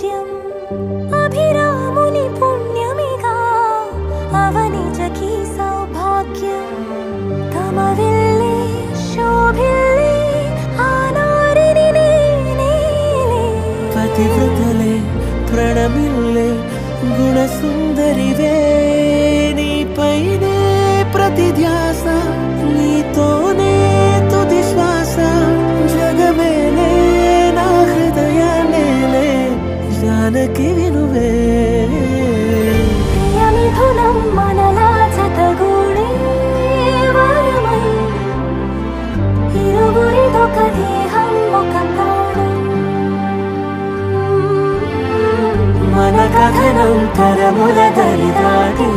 రాజ్యం అభిరాముని పుణ్యమిగా అవనిజకి సౌభాగ్యం తమవిల్లే శోభిల్లే ఆనారిని నేనే పతివ్రతలే ప్రణమిల్లే గుణసుందరివే నీపైనే ప్రతి ధ్యాస నీతోనే తుది శ్వాస జగమేలే నా హృదయాన్నేలే జానకి వినువే ప్రియమిథునం మనలా జతగూడే వరమై ఇరువురిదొక దేహం ఒక ప్రాణం మన కథనం తరముల దరిదాటి